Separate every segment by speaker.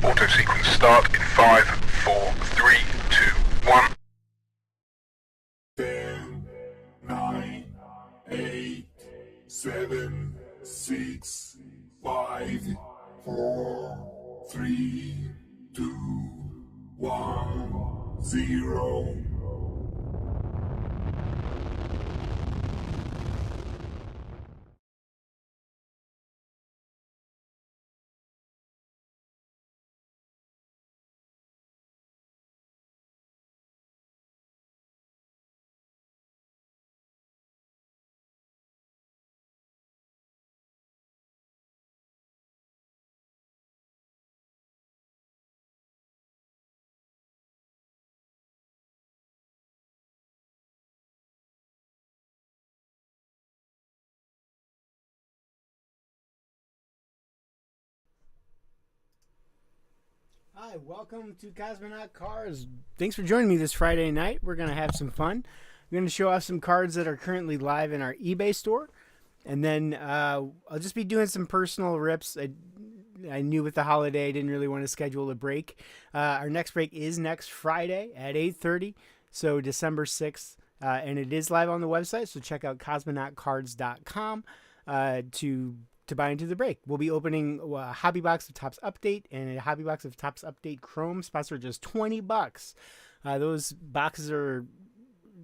Speaker 1: Auto sequence start in 5, 4, 3, 2, 1.
Speaker 2: 10, 9, 8, 7, 6, 5, 4, 3, 2, 1, 0.
Speaker 3: Hi, welcome to Cosmonaut Cars. Thanks for joining me this Friday night. We're going to have some fun. We're going to show off some cards that are currently live in our eBay store. And then I'll just be doing some personal rips. I knew with the holiday I didn't really want to schedule a break. Our next break is next Friday at 8:30, so December 6th. And it is live on the website, so check out cosmonautcards.com to buy into the break. We'll be opening a hobby box of Topps Update and a hobby box of Topps Update Chrome. Spots are just $20. Those boxes are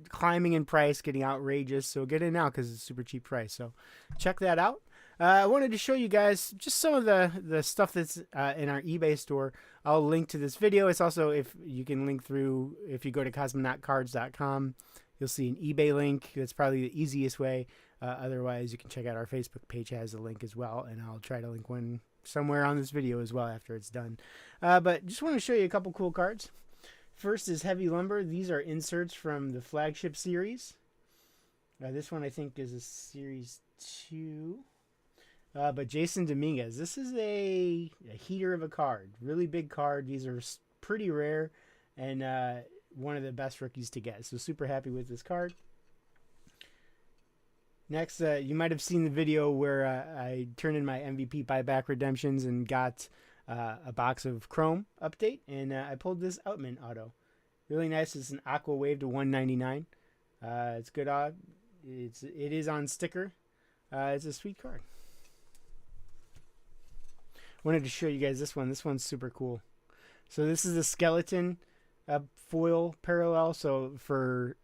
Speaker 3: climbing in price, getting outrageous, so get in now because it's a super cheap price. So check that out. I wanted to show you guys just some of the stuff that's in our eBay store. I'll link to this video. It's also, if you can link through, if you go to cosmonautcards.com, you'll see an eBay link. That's probably the easiest way. Otherwise, you can check out our Facebook page, has a link as well, and I'll try to link one somewhere on this video as well after it's done. But just want to show you a couple cool cards. First is Heavy Lumber. These are inserts from the flagship series. This one I think is a series 2. But Jason Dominguez, this is a heater of a card. Really big card. These are pretty rare and one of the best rookies to get. So super happy with this card. Next, you might have seen the video where I turned in my MVP buyback redemptions and got a box of Chrome Update, and I pulled this Outman auto. Really nice. It's an Aqua Wave to 199. It's good. It is on sticker. It's a sweet card. Wanted to show you guys this one. This one's super cool. So this is a skeleton foil parallel. So for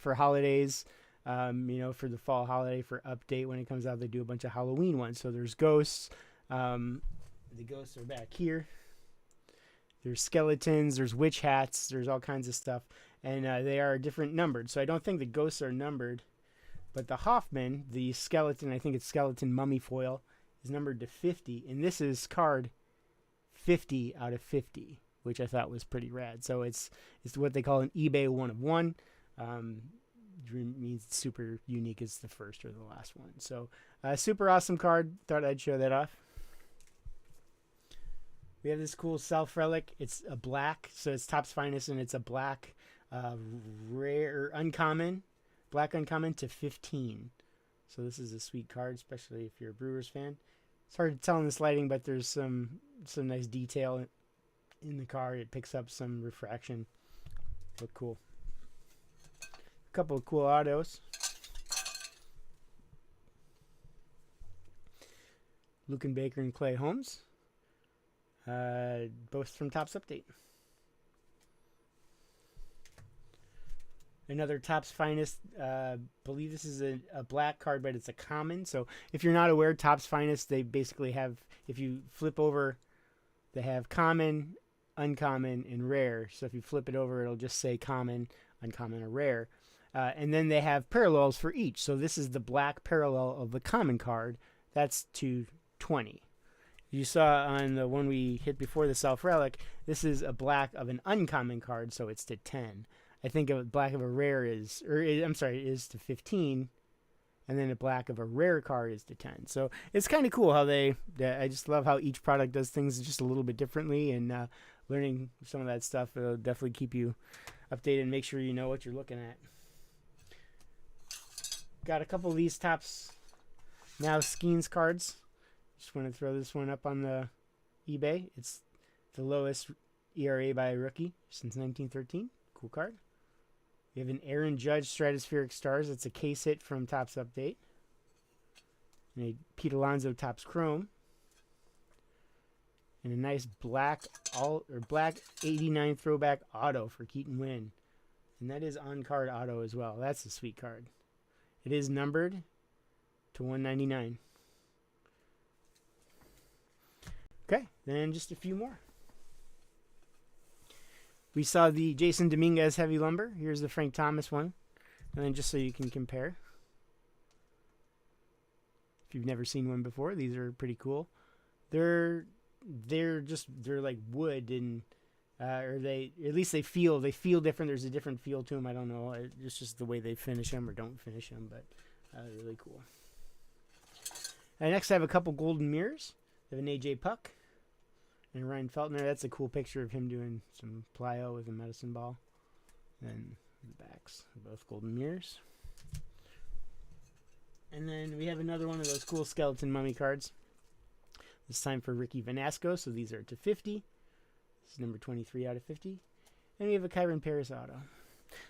Speaker 3: holidays. For the fall holiday, for Update, when it comes out, they do a bunch of Halloween ones. So there's ghosts. The ghosts are back here. There's skeletons. There's witch hats. There's all kinds of stuff. And they are different numbered. So I don't think the ghosts are numbered. But the Hoffman, the skeleton, I think it's skeleton mummy foil, is numbered to 50. And this is card 50 out of 50, which I thought was pretty rad. So it's what they call an eBay 1 of 1. Means super unique as the first or the last one. So super awesome card. Thought I'd show that off. We have this cool Self Relic. It's a black, so it's Topps Finest, and it's a black rare uncommon, black uncommon to 15. So this is a sweet card, especially if you're a Brewers fan. It's hard to tell in this lighting, but there's some nice detail in the card. It picks up some refraction. Look cool. Couple of cool autos. Lucan Baker and Clay Holmes. Both from Topps Update. Another Topps Finest. Believe this is a black card, but it's a common. So if you're not aware, Topps Finest, they basically have, if you flip over, they have common, uncommon, and rare. So if you flip it over, it'll just say common, uncommon, or rare. And then they have parallels for each. So this is the black parallel of the common card. That's to 20. You saw on the one we hit before, the Self Relic, this is a black of an uncommon card, so it's to 10. I think a black of a rare is to 15. And then a black of a rare card is to 10. So it's kind of cool how I just love how each product does things just a little bit differently. And learning some of that stuff will definitely keep you updated and make sure you know what you're looking at. Got a couple of these Topps Now Skeens cards. Just want to throw this one up on the eBay. It's The lowest ERA by a rookie since 1913. Cool card. We have an Aaron Judge Stratospheric Stars. It's a case hit from Topps Update. And a Pete Alonso Topps Chrome. And a nice black 89 throwback auto for Keaton Wynn. And that is on card auto as well. That's a sweet card. It is numbered to 199. Okay, then just a few more. We saw the Jason Dominguez Heavy Lumber. Here's the Frank Thomas one. And then just so you can compare. If you've never seen one before, these are pretty cool. They're like wood, and or they feel different. There's a different feel to them. I don't know. It's just the way they finish them or don't finish them, but really cool. And next I have a couple golden mirrors. I have an AJ Puck and Ryan Feltner. That's a cool picture of him doing some plyo with a medicine ball. And the backs are both golden mirrors. And then we have another one of those cool skeleton mummy cards. This time for Ricky Vanasco, so these are to 50. This is number 23 out of 50. And we have a Kyron Paris auto.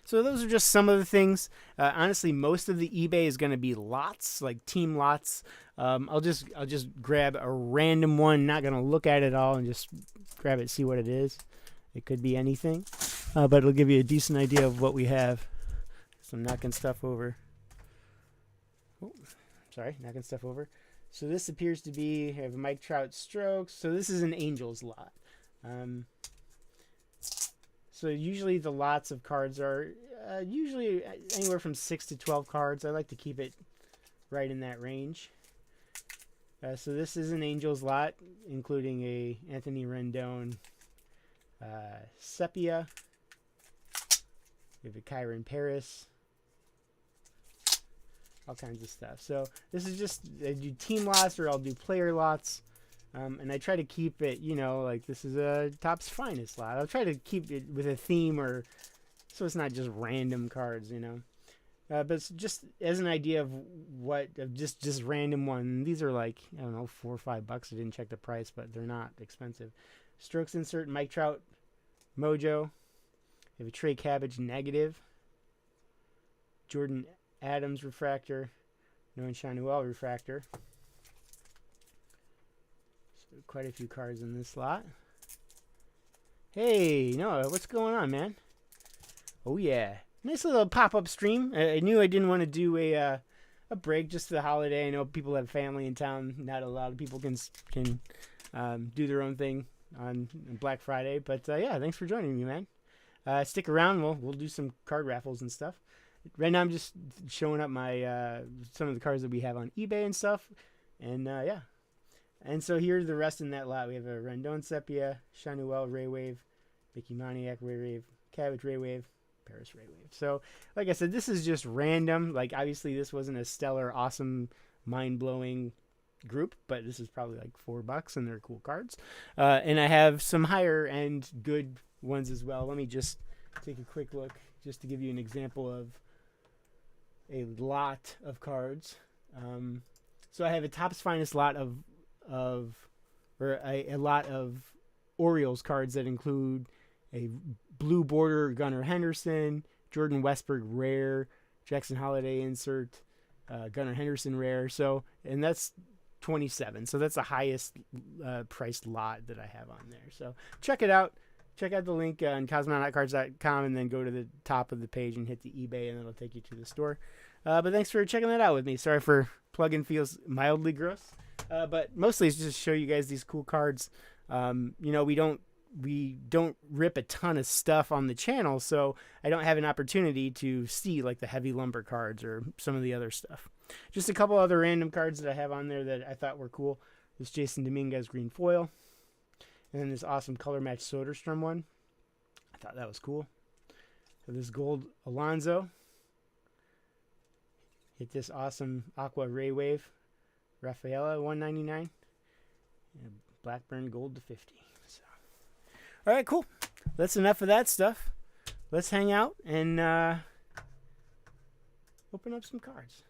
Speaker 3: So those are just some of the things. Honestly, most of the eBay is going to be lots, like team lots. I'll just grab a random one, not going to look at it all, and just grab it, see what it is. It could be anything, but it'll give you a decent idea of what we have. So I'm knocking stuff over. Oh, sorry, knocking stuff over. So this appears to be, I have a Mike Trout Strokes. So this is an Angels lot. So usually the lots of cards are usually anywhere from 6 to 12 cards. I like to keep it right in that range. So this is an Angels lot, including a Anthony Rendon Sepia. We have a Kyron Paris. All kinds of stuff. So this is just, I do team lots or I'll do player lots. And I try to keep it, like this is a Topps Finest lot. I'll try to keep it with a theme, or so it's not just random cards, But it's just as an idea of just random one. These are like, I don't know, $4 or $5. I didn't check the price, but they're not expensive. Strokes insert, Mike Trout Mojo. We have a Trey Cabbage negative. Jordan Adams refractor. Noah Shanuel refractor. So quite a few cards in this lot. Hey, Noah, what's going on, man? Oh yeah, nice little pop-up stream. I knew I didn't want to do a break just for the holiday. I know people have family in town. Not a lot of people can do their own thing on Black Friday. But yeah, thanks for joining me, man. Stick around. We'll do some card raffles and stuff. Right now I'm just showing up my some of the cards that we have on eBay and stuff. And yeah. And so here's the rest in that lot. We have a Rendon Sepia, Shanuel Ray Wave, Mickey Moniak Ray Wave, Cabbage Ray Wave, Paris Ray Wave. So like I said, this is just random. Like obviously this wasn't a stellar, awesome, mind-blowing group, but this is probably like $4 and they're cool cards. And I have some higher end good ones as well. Let me just take a quick look just to give you an example of a lot of cards. So I have a Topps Finest lot of a lot of Orioles cards that include a blue border Gunnar Henderson, Jordan Westburg rare, Jackson Holiday insert, Gunnar Henderson rare. So, and that's 27. So that's the highest priced lot that I have on there. So check it out. Check out the link on cosmonautcards.com and then go to the top of the page and hit the eBay and it'll take you to the store. But thanks for checking that out with me. Sorry for plug-in feels mildly gross. But mostly it's just to show you guys these cool cards. We don't rip a ton of stuff on the channel, so I don't have an opportunity to see like the heavy lumber cards or some of the other stuff. Just a couple other random cards that I have on there that I thought were cool. This Jason Dominguez green foil. And then this awesome color match Soderstrom one. I thought that was cool. So this gold Alonso. Hit this awesome Aqua Ray Wave. Rafaela, $199. And Blackburn gold to 50. So, all right, cool. That's enough of that stuff. Let's hang out and open up some cards.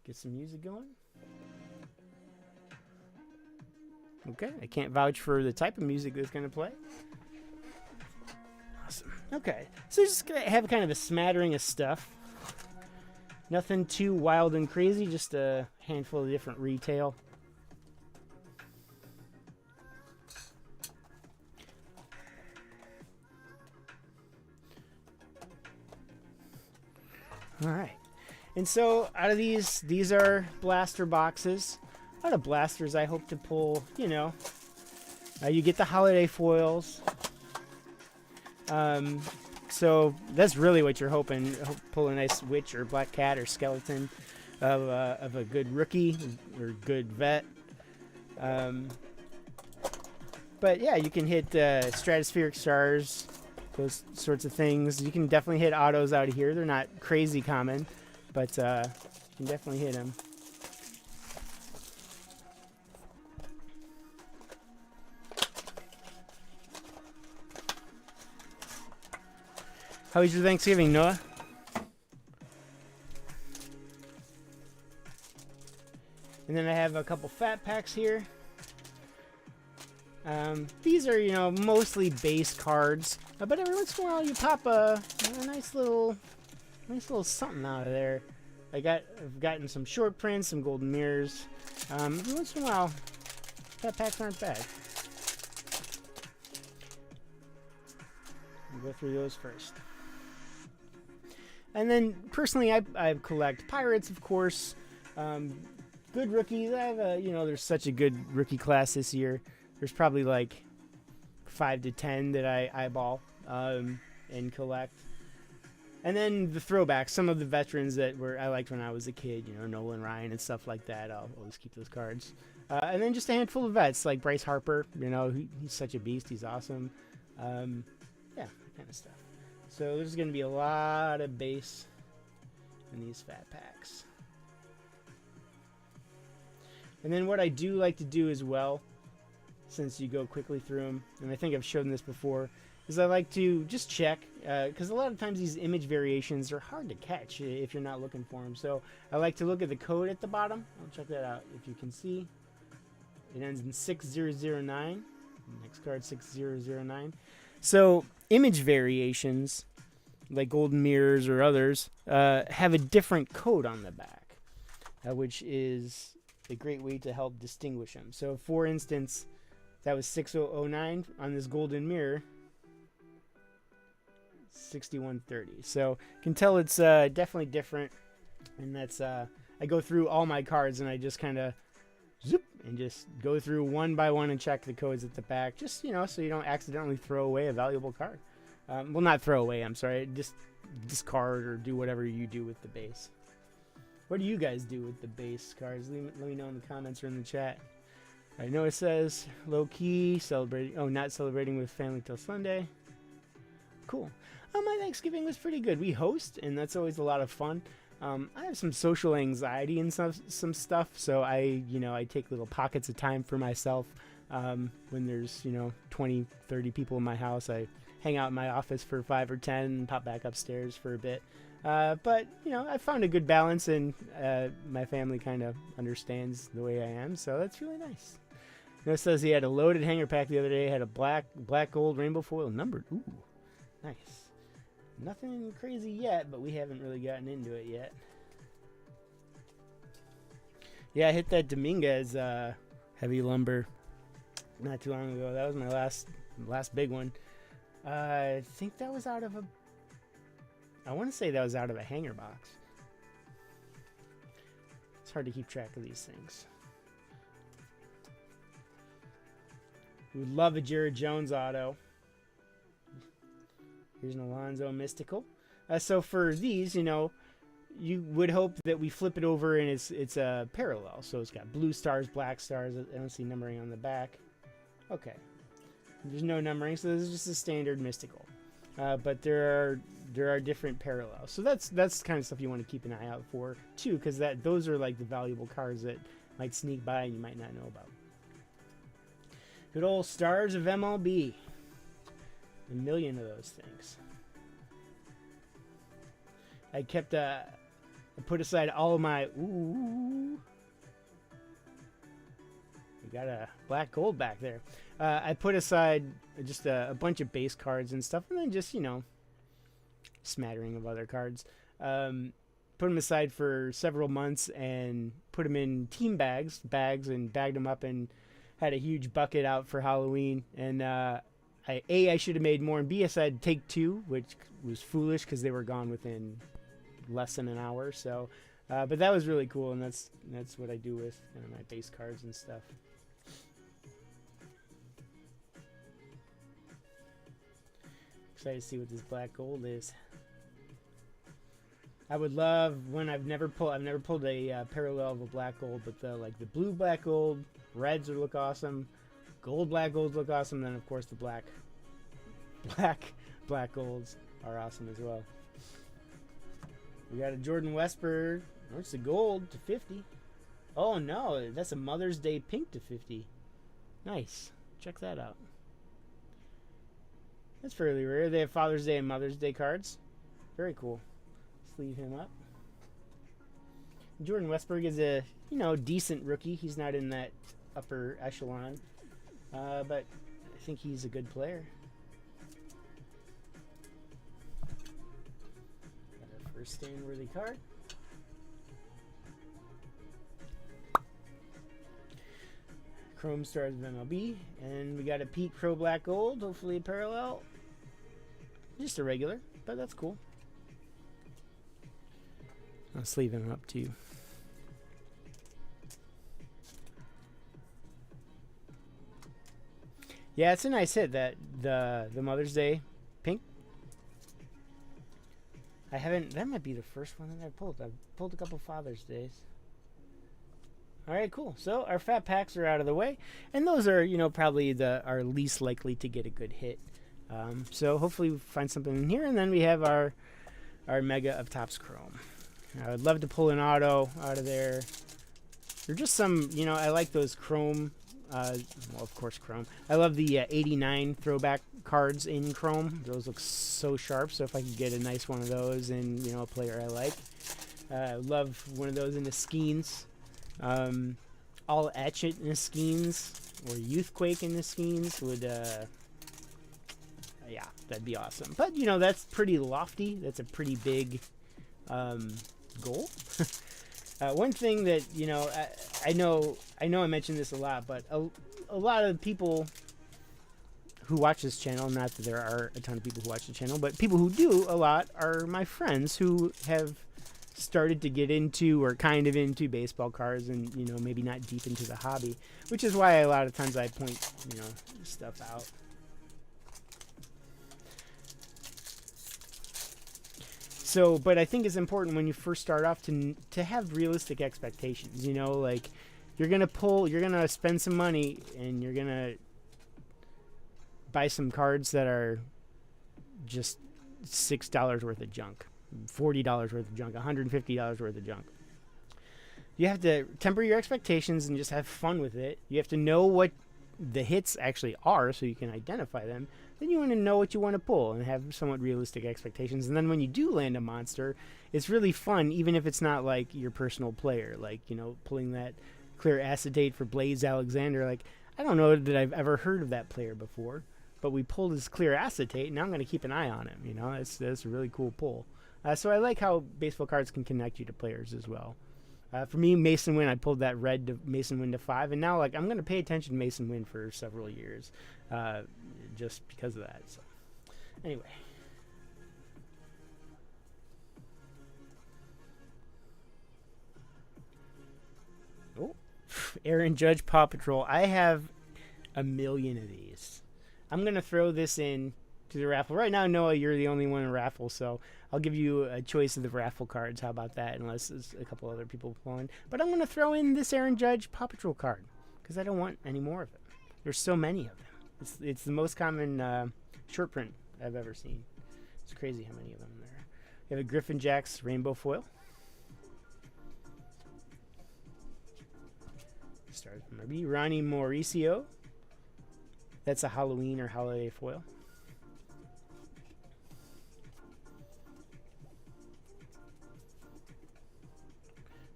Speaker 3: Get some music going. Okay, I can't vouch for the type of music that's going to play. Awesome. Okay, so just going to have kind of a smattering of stuff. Nothing too wild and crazy, just a handful of different retail. All right. And so out of these are blaster boxes. Out of blasters, I hope to pull, you know, you get the holiday foils. So that's really what you're hoping. Pull a nice witch or black cat or skeleton of a good rookie or good vet. But yeah, you can hit stratospheric stars, those sorts of things. You can definitely hit autos out of here. They're not crazy common, but you can definitely hit them. How was your Thanksgiving, Noah? And then I have a couple fat packs here. These are, you know, mostly base cards, but every once in a while you pop a nice little something out of there. I've gotten some short prints, some golden mirrors. Every once in a while, fat packs aren't bad. We'll go through those first. And then, personally, I collect pirates, of course. Good rookies. I have you know, there's such a good rookie class this year. There's probably like 5 to 10 that I eyeball and collect. And then the throwbacks, some of the veterans that I liked when I was a kid, you know, Nolan Ryan and stuff like that. I'll always keep those cards. And then just a handful of vets like Bryce Harper. You know, he's such a beast. He's awesome. Yeah, that kind of stuff. So there's going to be a lot of base in these fat packs. And then what I do like to do as well, since you go quickly through them, and I think I've shown this before, is I like to just check, because a lot of times these image variations are hard to catch if you're not looking for them. So I like to look at the code at the bottom. I'll check that out. If you can see, it ends in 6009. Next card, 6009. So image variations, like golden mirrors or others, have a different code on the back, which is a great way to help distinguish them. So, for instance, that was 6009 on this golden mirror, 6130. So, you can tell it's definitely different. And that's, I go through all my cards and I just kind of zoop and just go through one by one and check the codes at the back, just, you know, so you don't accidentally throw away a valuable card. Well, not throw away, I'm sorry, just discard or do whatever you do with the base. What do you guys do with the base cards? Let me know in the comments or in the chat. I know it says low key, celebrating. Oh, not celebrating with family till Sunday. Cool. My Thanksgiving was pretty good. We host, and that's always a lot of fun. I have some social anxiety and some stuff, so I take little pockets of time for myself. When there's 20, 30 people in my house, I hang out in my office for 5 or 10 and pop back upstairs for a bit. But I found a good balance, and my family kind of understands the way I am, so that's really nice. It says he had a loaded hanger pack the other day, had a black gold rainbow foil numbered. Ooh, nice. Nothing crazy yet, but we haven't really gotten into it yet. Yeah, I hit that Dominguez heavy lumber not too long ago. That was my last big one. I think that was out of a... I want to say that was out of a hanger box. It's hard to keep track of these things. We would love a Jared Jones auto. Here's an Alonzo Mystical. So for these, you would hope that we flip it over and it's a parallel. So it's got blue stars, black stars. I don't see numbering on the back. Okay. There's no numbering, so this is just a standard Mystical. But there are different parallels. So that's the kind of stuff you want to keep an eye out for too, because those are like the valuable cards that might sneak by and you might not know about. Good old Stars of MLB. A million of those things. I put aside all of my We got a black gold back there. I put aside just a bunch of base cards and stuff, and then just, you know, smattering of other cards. Put them aside for several months and put them in team bags and bagged them up and had a huge bucket out for Halloween. And I should have made more, and B, I said take 2, which was foolish because they were gone within less than an hour. So, but that was really cool, and that's what I do with my base cards and stuff. Excited to see what this black gold is. I would love when I've never pulled a parallel of a black gold, but the blue black gold, reds would look awesome, gold black golds look awesome, then of course the black golds are awesome as well. We got a Jordan Westberg. Oh, it's a gold to 50. Oh no, that's a Mother's Day pink to 50. Nice. Check that out. That's fairly rare. They have Father's Day and Mother's Day cards. Very cool. Leave him up. Jordan Westberg is a decent rookie. He's not in that upper echelon, but I think he's a good player. Got our first stand-worthy card. Chrome Stars of MLB, and we got a Pete Pro Black Gold. Hopefully a parallel. Just a regular, but that's cool. I'll sleeve him up too. Yeah, it's a nice hit, that the Mother's Day pink. That might be the first one that I've pulled. I've pulled a couple Father's Days. Alright, cool. So our fat packs are out of the way, and those are, probably our least likely to get a good hit. So hopefully we find something in here, and then we have our Mega of Topps Chrome. I would love to pull an auto out of there. Or just some, I like those chrome. Well, of course, chrome. I love the 89 throwback cards in chrome. Those look so sharp. So if I could get a nice one of those and, a player I like. Love one of those in the Skeens. All Etch It in the Skeens. Or Youthquake in the Skeens would, yeah, that'd be awesome. But, that's pretty lofty. That's a pretty big goal. One thing that I know I mentioned this a lot, but a lot of people who watch this channel, not that there are a ton of people who watch the channel, but people who do a lot are my friends who have started to get into or kind of into baseball cards and maybe not deep into the hobby, which is why a lot of times I point stuff out. So, but I think it's important when you first start off to have realistic expectations. Like you're gonna spend some money and you're gonna buy some cards that are just $6 worth of junk, $40 worth of junk, $150 worth of junk. You have to temper your expectations and just have fun with it. You have to know what the hits actually are so you can identify them. Then you want to know what you want to pull and have somewhat realistic expectations. And then when you do land a monster, it's really fun, even if it's not like your personal player. Like, pulling that clear acetate for Blaze Alexander. Like, I don't know that I've ever heard of that player before, but we pulled his clear acetate, and now I'm going to keep an eye on him. That's a really cool pull. So I like how baseball cards can connect you to players as well. For me, Mason Wynn, I pulled that red to Mason Wynn to 5, and now I'm going to pay attention to Mason Wynn for several years, just because of that. So, anyway. Oh, Aaron Judge Paw Patrol. I have a million of these. I'm going to throw this in to the raffle. Right now, Noah, you're the only one in raffle, so I'll give you a choice of the raffle cards. How about that? Unless there's a couple other people pulling. But I'm going to throw in this Aaron Judge Paw Patrol card because I don't want any more of it. There's so many of them. It's the most common short print I've ever seen. It's crazy how many of them there are. We have a Griffin Jacks Rainbow Foil. Start from maybe Ronnie Mauricio. That's a Halloween or holiday foil.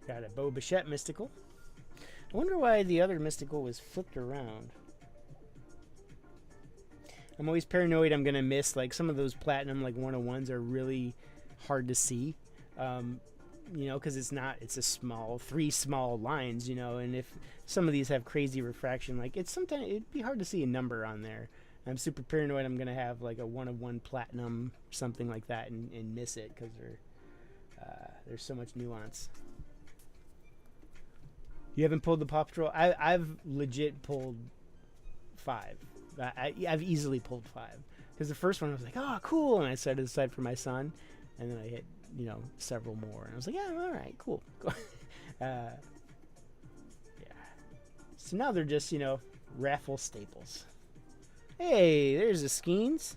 Speaker 3: Got a Bo Bichette Mystical. I wonder why the other mystical was flipped around. I'm always paranoid I'm gonna miss, like, some of those platinum, like, 101s are really hard to see. You know, because it's a small, 3 small lines, you know, and if some of these have crazy refraction, like, sometimes it'd be hard to see a number on there. I'm super paranoid I'm gonna have like a 101 platinum, something like that, and miss it because there's so much nuance. You haven't pulled the Paw Patrol? I've legit pulled 5. I've easily pulled 5 because the first one I was like, oh, cool, and I set it aside for my son, and then I hit, you know, several more, and I was like, yeah, all right, cool. Yeah. So now they're just, you know, raffle staples. Hey, there's the Skeens.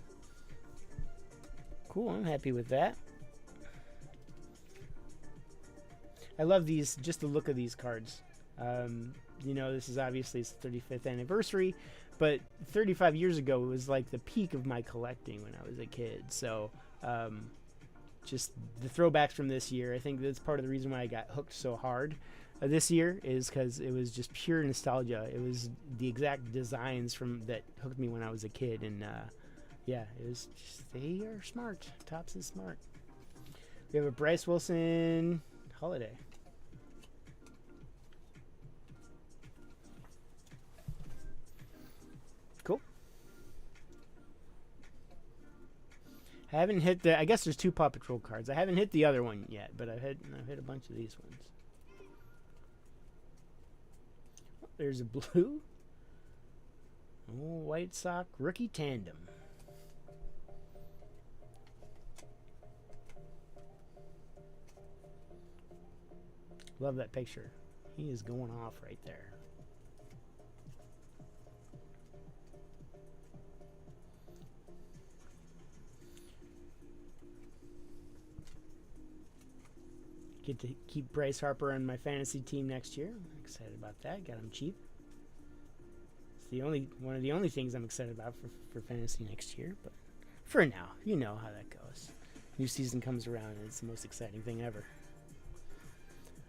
Speaker 3: Cool, I'm happy with that. I love these, just the look of these cards. You know, this is obviously its 35th anniversary, but 35 years ago it was like the peak of my collecting when I was a kid. So, just the throwbacks from this year, I think that's part of the reason why I got hooked so hard this year, is because it was just pure nostalgia. It was the exact designs from that hooked me when I was a kid, and yeah, it was just, they are smart. Topps is smart. We have a Bryce Wilson holiday. Cool. I haven't hit the, I guess there's 2 Paw Patrol cards. I haven't hit the other one yet, but I've hit a bunch of these ones. Oh, there's a blue. Oh, White Sox rookie tandem. Love that picture. He is going off right there. Get to keep Bryce Harper on my fantasy team next year. I'm excited about that. Got him cheap. It's the only one of the only things I'm excited about for fantasy next year. But for now, you know how that goes. New season comes around and it's the most exciting thing ever.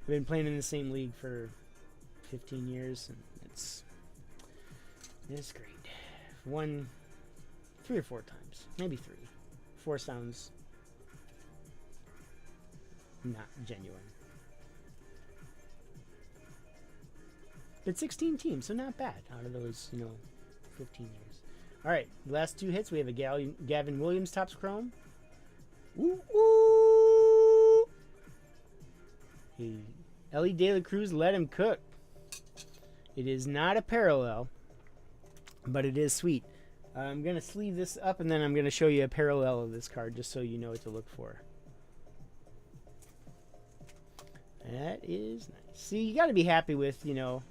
Speaker 3: I've been playing in the same league for 15 years, and it's great. Won 3 or 4 times, maybe 3. 4 sounds not genuine. But 16 teams, so not bad out of those, you know, 15 years. All right, last 2 hits. We have a Gavin Williams Topps Chrome. Ooh, ooh. Hey, Ellie De La Cruz, Let Him Cook. It is not a parallel, but it is sweet. I'm going to sleeve this up, and then I'm going to show you a parallel of this card just so you know what to look for. That is nice. See, you got to be happy with, you know,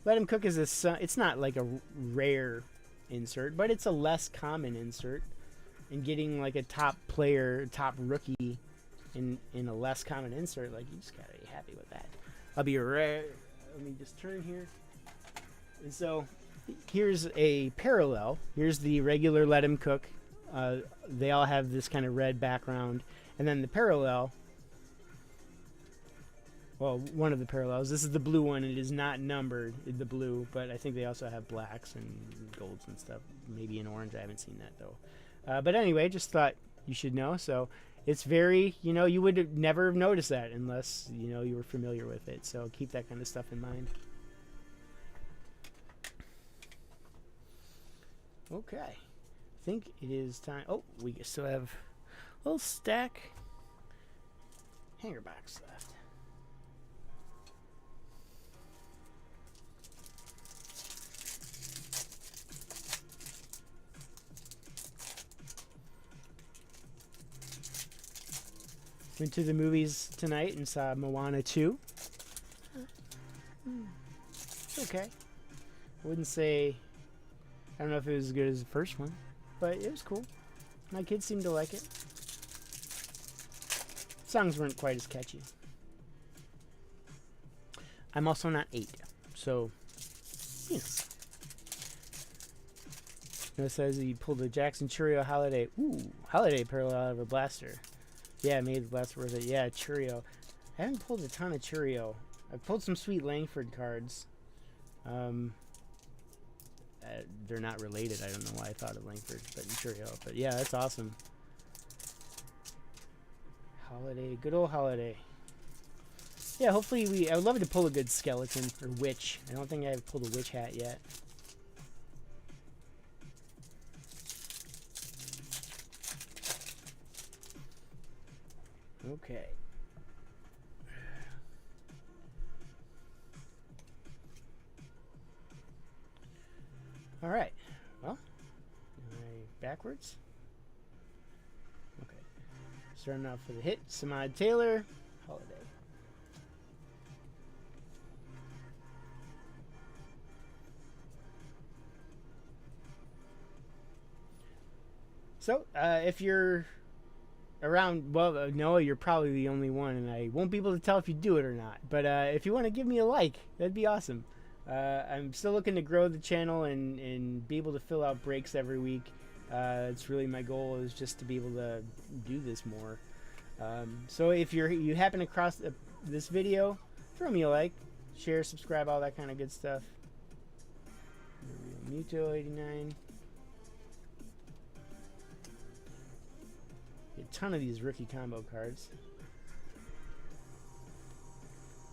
Speaker 3: Let Him Cook is it's not like a rare insert, but it's a less common insert. And getting like a top player, top rookie in a less common insert, like, you just got to be happy with that. I'll be right. Let me just turn here. And so here's a parallel. Here's the regular Let Him Cook. They all have this kind of red background. And then the parallel, well, one of the parallels, this is the blue one. It is not numbered, the blue, but I think they also have blacks and golds and stuff. Maybe in orange. I haven't seen that, though. But anyway, just thought you should know. So it's very, you know, you would have never have noticed that unless, you know, you were familiar with it. So keep that kind of stuff in mind. Okay. I think it is time. Oh, we still have a little stack hanger box left. Went to the movies tonight and saw Moana 2. Okay. I wouldn't say, I don't know if it was as good as the first one, but it was cool. My kids seemed to like it. Songs weren't quite as catchy. I'm also not 8, so, you know. It says he pulled a Jackson Churio Holiday. Ooh, Holiday parallel out of a blaster. Yeah, made the blaster worth it. Yeah, Churio. I haven't pulled a ton of Churio. I've pulled some Sweet Langford cards. They're not related. I don't know why I thought of Langford, but I'm sure he'll. But yeah, that's awesome. Holiday, good old Holiday. Yeah, hopefully I would love to pull a good skeleton or witch. I don't think I've pulled a witch hat yet. Okay. All right. Well, am I backwards? Okay. Starting off with a hit, Samad Taylor, Holiday. So, if you're around, well, Noah, you're probably the only one, and I won't be able to tell if you do it or not. But if you want to give me a like, that'd be awesome. I'm still looking to grow the channel and be able to fill out breaks every week. It's really my goal is just to be able to do this more. So if you happen across this video, throw me a like, share, subscribe, all that kind of good stuff. Muto 89. A ton of these rookie combo cards.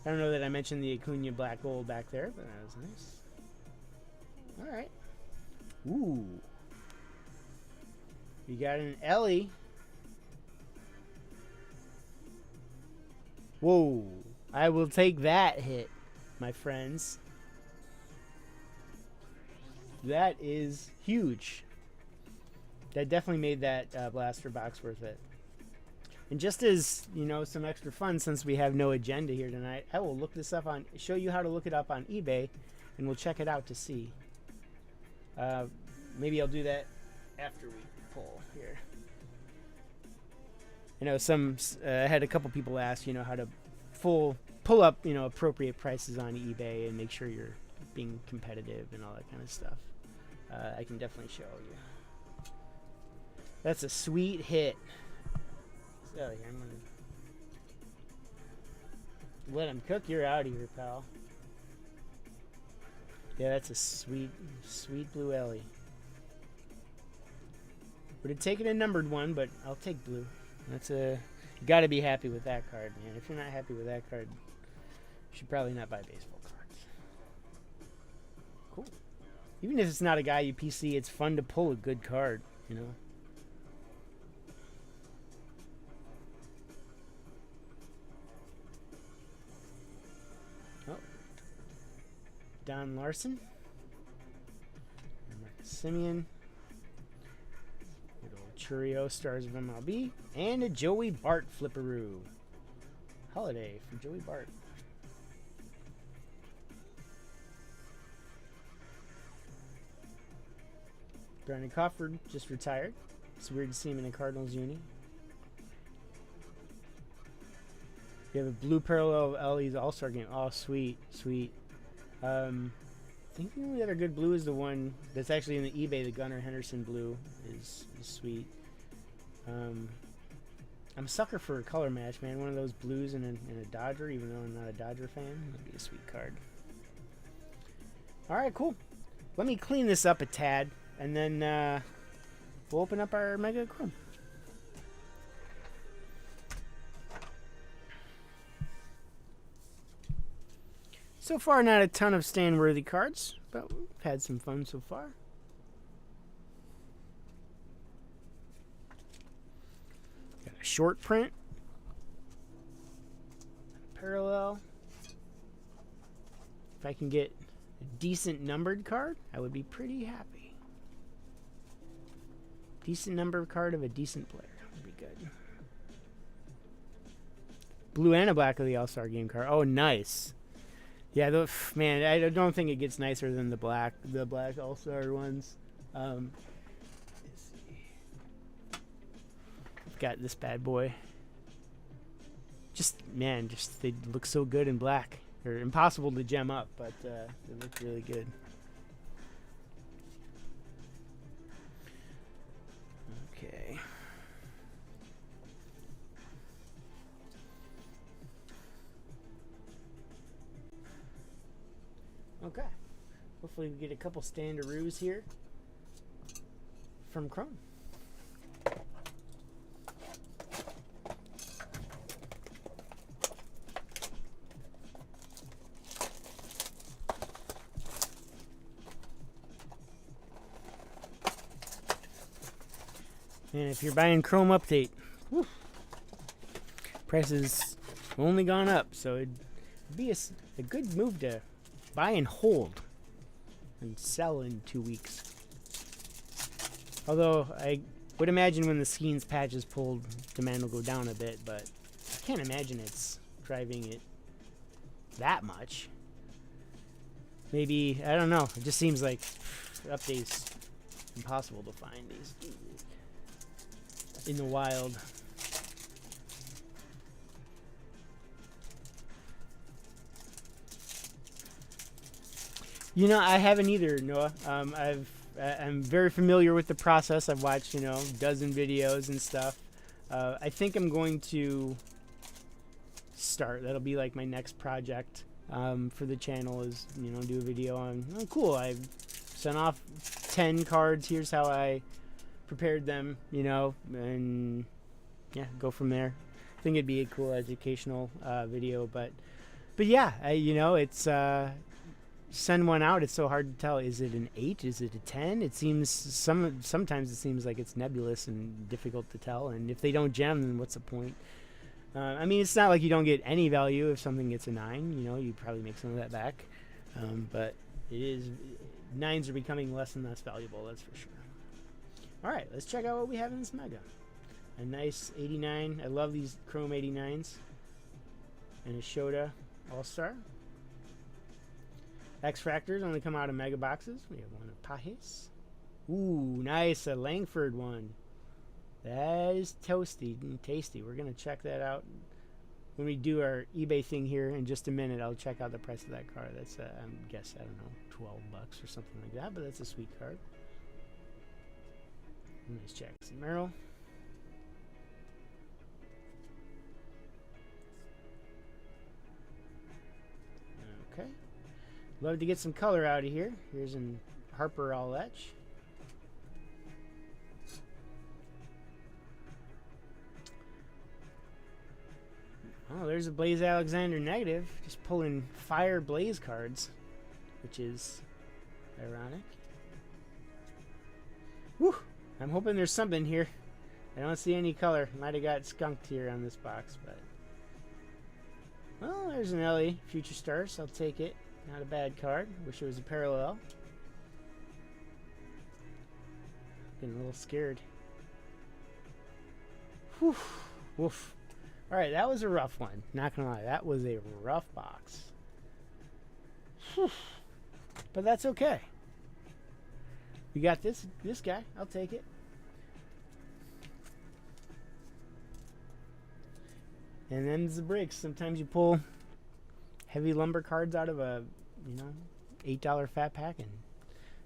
Speaker 3: I don't know that I mentioned the Acuna Black Gold back there, but that was nice. Alright. Ooh. We got an Ellie. Whoa. I will take that hit, my friends. That is huge. That definitely made that blaster box worth it. And just as, you know, some extra fun, since we have no agenda here tonight, I will look this up show you how to look it up on eBay, and we'll check it out to see. Maybe I'll do that after we pull here. You know, I had a couple people ask, you know, how to pull up, you know, appropriate prices on eBay and make sure you're being competitive and all that kind of stuff. I can definitely show you. That's a sweet hit. So here, I'm gonna let him cook. You're out of here, pal. Yeah, that's a sweet, sweet blue Ellie. Would have taken a numbered one, but I'll take blue. That's you gotta be happy with that card, man. If you're not happy with that card, you should probably not buy baseball cards. Cool. Even if it's not a guy you PC, it's fun to pull a good card, you know. Don Larson, Marcus Simeon, good old Churio, Stars of MLB, and a Joey Bart Flipperoo. Holiday for Joey Bart. Brandon Crawford just retired. It's weird to see him in a Cardinals uni. You have a blue parallel of Ellie's All-Star game. Oh, sweet, sweet. I think the only other good blue is the one that's actually in the eBay. The Gunnar Henderson blue is sweet. I'm a sucker for a color match, man. One of those blues and a Dodger, even though I'm not a Dodger fan. That'd be a sweet card. All right, cool. Let me clean this up a tad, and then we'll open up our Mega Chrome. So far, not a ton of stand-worthy cards, but we've had some fun so far. Got a short print, a parallel. If I can get a decent numbered card, I would be pretty happy. Decent numbered card of a decent player would be good. Blue and a black of the All-Star Game card. Oh, nice. Yeah, man, I don't think it gets nicer than the black All-Star ones. Let's see. I've got this bad boy. Man, they look so good in black. They're impossible to gem up, but they look really good. Okay. Okay. Hopefully we get a couple standaroos here from Chrome. And if you're buying Chrome Update, whew, prices only gone up, so it'd be a good move to buy and hold and sell in 2 weeks. Although I would imagine when the Skeens patch is pulled, demand will go down a bit, but I can't imagine it's driving it that much. Maybe, I don't know, it just seems like updates impossible to find these in the wild. You know, I haven't either, Noah. I'm very familiar with the process. I've watched, a dozen videos and stuff. I think I'm going to start. That'll be like my next project for the channel is, do a video on, oh, cool, I sent off 10 cards. Here's how I prepared them, and yeah, go from there. I think it'd be a cool educational video, but yeah, it's send one out. It's so hard to tell. Is it an 8? Is it a 10? It seems sometimes it seems like it's nebulous and difficult to tell. And if they don't gem, then what's the point? I mean, it's not like you don't get any value if something gets a 9. You probably make some of that back. But it is 9s are becoming less and less valuable. That's for sure. All right, let's check out what we have in this mega. A nice 89. I love these Chrome 89s. And a Shota All-Star. X-Fractors only come out of mega boxes. We have one of Pajes. Ooh, nice. A Langford one. That is toasty and tasty. We're going to check that out when we do our eBay thing here in just a minute. I'll check out the price of that card. That's, I guess, I don't know, 12 bucks or something like that, but that's a sweet card. Nice Jackson Merrill. Okay. Love to get some color out of here. Here's an Harper All Etch. Oh, there's a Blaze Alexander negative. Just pulling fire Blaze cards, which is ironic. Whew. I'm hoping there's something here. I don't see any color. Might have got skunked here on this box, but... Well, there's an Ellie Future Stars. I'll take it. Not a bad card. Wish it was a parallel. Getting a little scared. Whew. Woof. Alright, that was a rough one. Not gonna lie, that was a rough box. Whew. But that's okay. We got this guy. I'll take it. And then the breaks. Sometimes you pull heavy lumber cards out of a, $8 fat pack, and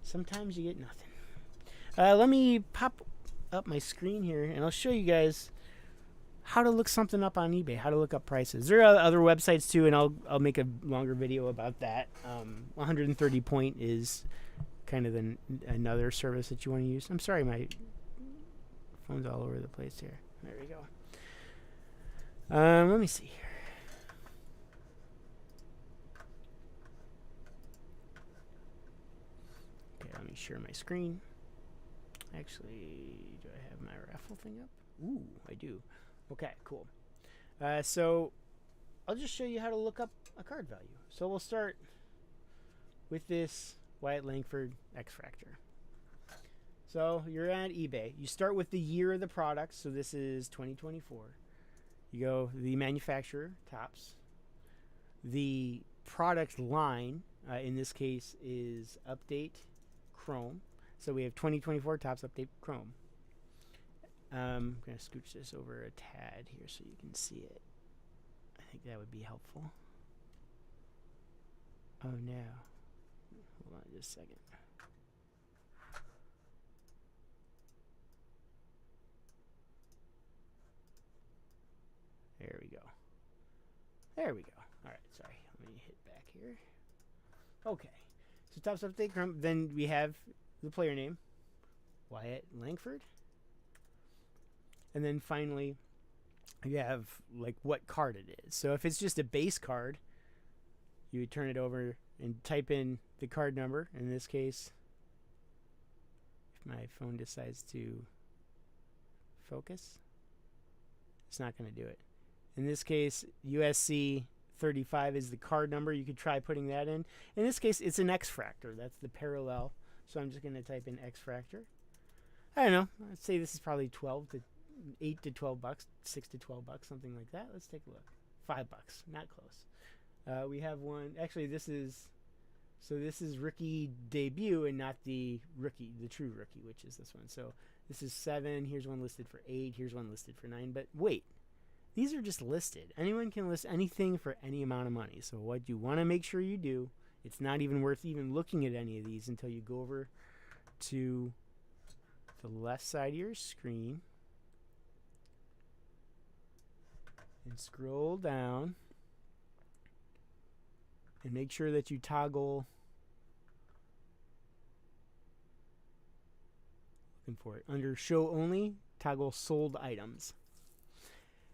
Speaker 3: sometimes you get nothing. Let me pop up my screen here, and I'll show you guys how to look something up on eBay, how to look up prices. There are other websites too, and I'll make a longer video about that. 130 Point is kind of another service that you want to use. I'm sorry, my phone's all over the place here. There we go. Let me see here. Okay, let me share my screen. Actually, do I have my raffle thing up? Ooh, I do. Okay, cool. So I'll just show you how to look up a card value. So we'll start with this Wyatt Langford X-Fractor. So you're at eBay. You start with the year of the product. So this is 2024. You go the manufacturer, Topps. The product line, in this case, is Update Chrome. So we have 2024 Topps Update Chrome. I'm going to scooch this over a tad here so you can see it. I think that would be helpful. Oh no. Hold on just a second. There we go. There we go. Alright, sorry. Let me hit back here. Okay. So So top update. Then we have the player name, Wyatt Langford. And then finally, you have like what card it is. So if it's just a base card, you would turn it over and type in the card number. In this case, if my phone decides to focus, it's not going to do it. In this case, USC 35 is the card number. You could try putting that in. In this case, it's an X-fractor. That's the parallel. So I'm just going to type in X-fractor. I don't know. I'd say this is probably 8 to 12 bucks, 6 to 12 bucks, something like that. Let's take a look. $5, not close. We have one. Actually, this is rookie debut and not the rookie, the true rookie, which is this one. So this is 7. Here's one listed for 8. Here's one listed for 9. But wait, these are just listed. Anyone can list anything for any amount of money. So what you want to make sure you do, it's not even worth even looking at any of these until you go over to the left side of your screen and scroll down and make sure that you toggle, looking for it, under show only, toggle sold items.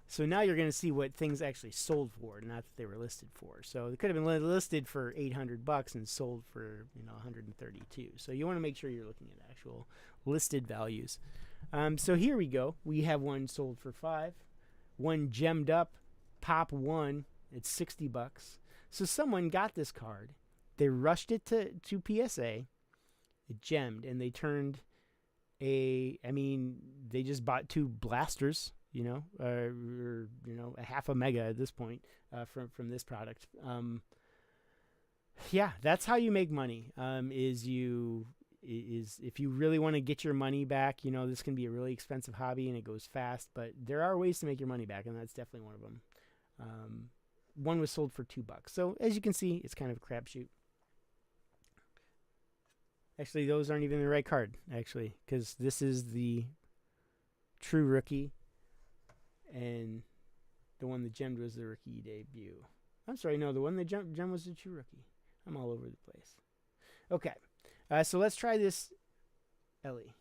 Speaker 3: So now you're going to see what things actually sold for, not that they were listed for. So they could have been listed for $800 and sold for 132. So you want to make sure you're looking at actual listed values. So here we go. We have one sold for $5. One gemmed up, pop 1. It's $60. So someone got this card. They rushed it to PSA. It gemmed, and they turned they just bought 2 blasters. Or a half a mega at this point from this product. Yeah, that's how you make money. Is if you really want to get your money back, this can be a really expensive hobby and it goes fast, but there are ways to make your money back, and that's definitely one of them. One was sold for $2. So as you can see, it's kind of a crapshoot. Actually, those aren't even the right card, actually, because this is the true rookie. And the one that gemmed was the rookie debut. I'm sorry, no, the one that gemmed was the true rookie. I'm all over the place. Okay, so let's try this Ellie.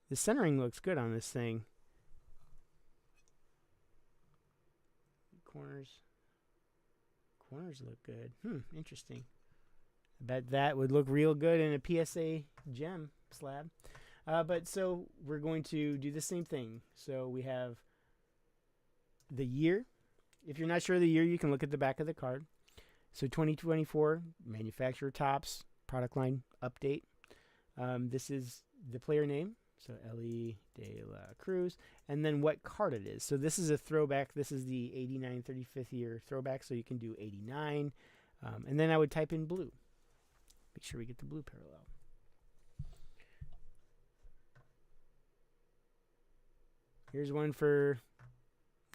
Speaker 3: The centering looks good on this thing. Corners look good. Interesting. I bet that would look real good in a PSA gem slab. But so we're going to do the same thing. So we have the year. If you're not sure of the year, you can look at the back of the card. So 2024, manufacturer tops, product line update. This is the player name. So Ellie de la Cruz. And then what card it is. So this is a throwback. This is the 89 35th year throwback. So you can do 89. And then I would type in blue. Make sure we get the blue parallel. Here's one for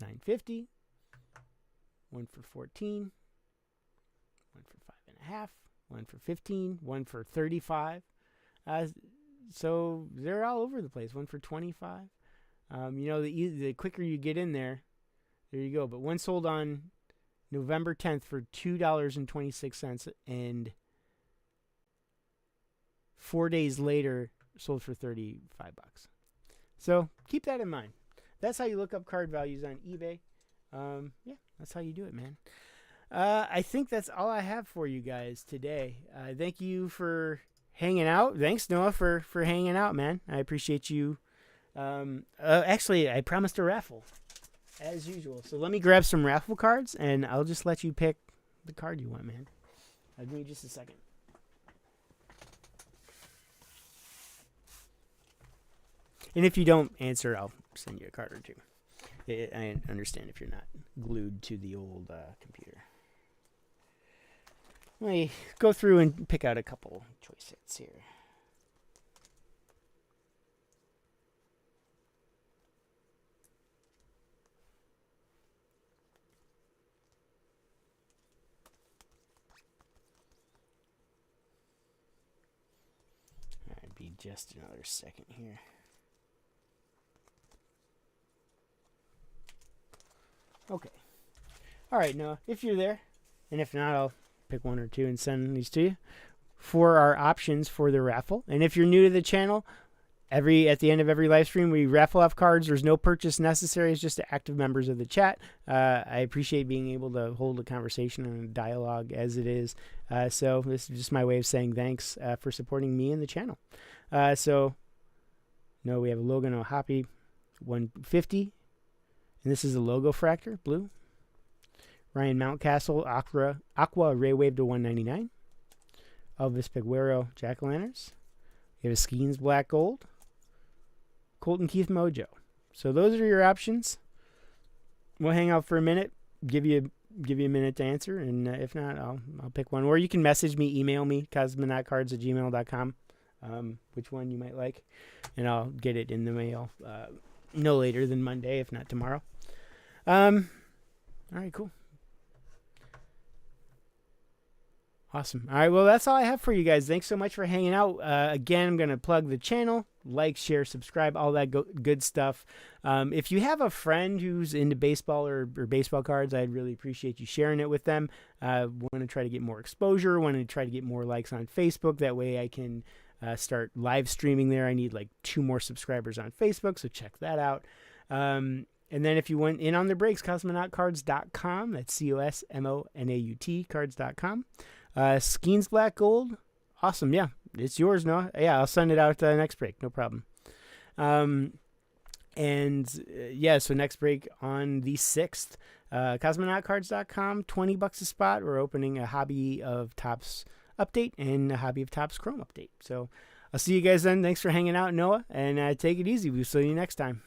Speaker 3: $9.50, one for $14, one for $5.50, one for $15, one for $35. So they're all over the place. One for $25. The quicker you get in there you go. But one sold on November 10th for $2.26, and 4 days later sold for $35. So keep that in mind. That's how you look up card values on eBay. Yeah, that's how you do it, man. I think that's all I have for you guys today. Thank you for hanging out. Thanks, Noah, for hanging out, man. I appreciate you. Actually, I promised a raffle, as usual. So let me grab some raffle cards, and I'll just let you pick the card you want, man. Give me just a second. And if you don't answer, I'll send you a card or two. I understand if you're not glued to the old computer. Let me go through and pick out a couple choice hits here. All right, be just another second here. Okay. All right, Noah, if you're there, and if not, I'll pick one or two and send these to you for our options for the raffle. And if you're new to the channel, at the end of every live stream, we raffle off cards. There's no purchase necessary. It's just active members of the chat. I appreciate being able to hold a conversation and a dialogue as it is. So this is just my way of saying thanks for supporting me and the channel. No, we have a Logan O'Hoppy 150. And this is a logo fractor, blue. Ryan Mountcastle, Aqua Ray Wave to 199. Elvis Peguero, Jack-o'-lanterns. We have a Skeens Black Gold. Colton Keith Mojo. So those are your options. We'll hang out for a minute, give you a minute to answer, and if not, I'll pick one. Or you can message me, email me, cosmonautcards@gmail.com, which one you might like, and I'll get it in the mail no later than Monday, if not tomorrow. All right, cool. Awesome. All right, well, that's all I have for you guys. Thanks so much for hanging out. Again, I'm going to plug the channel. Like, share, subscribe, all that good stuff. If you have a friend who's into baseball or baseball cards, I'd really appreciate you sharing it with them. Want to try to get more exposure. Want to try to get more likes on Facebook. That way I can start live streaming there. I need like 2 more subscribers on Facebook, so check that out. And then if you want in on the breaks, cosmonautcards.com. That's COSMONAUT cards.com. Skeens Black Gold. Awesome. Yeah, it's yours, Noah. Yeah, I'll send it out next break. No problem. So next break on the 6th. Cosmonautcards.com, $20 a spot. We're opening a Hobby of Topps update and a Hobby of Topps Chrome update. So I'll see you guys then. Thanks for hanging out, Noah, and take it easy. We'll see you next time.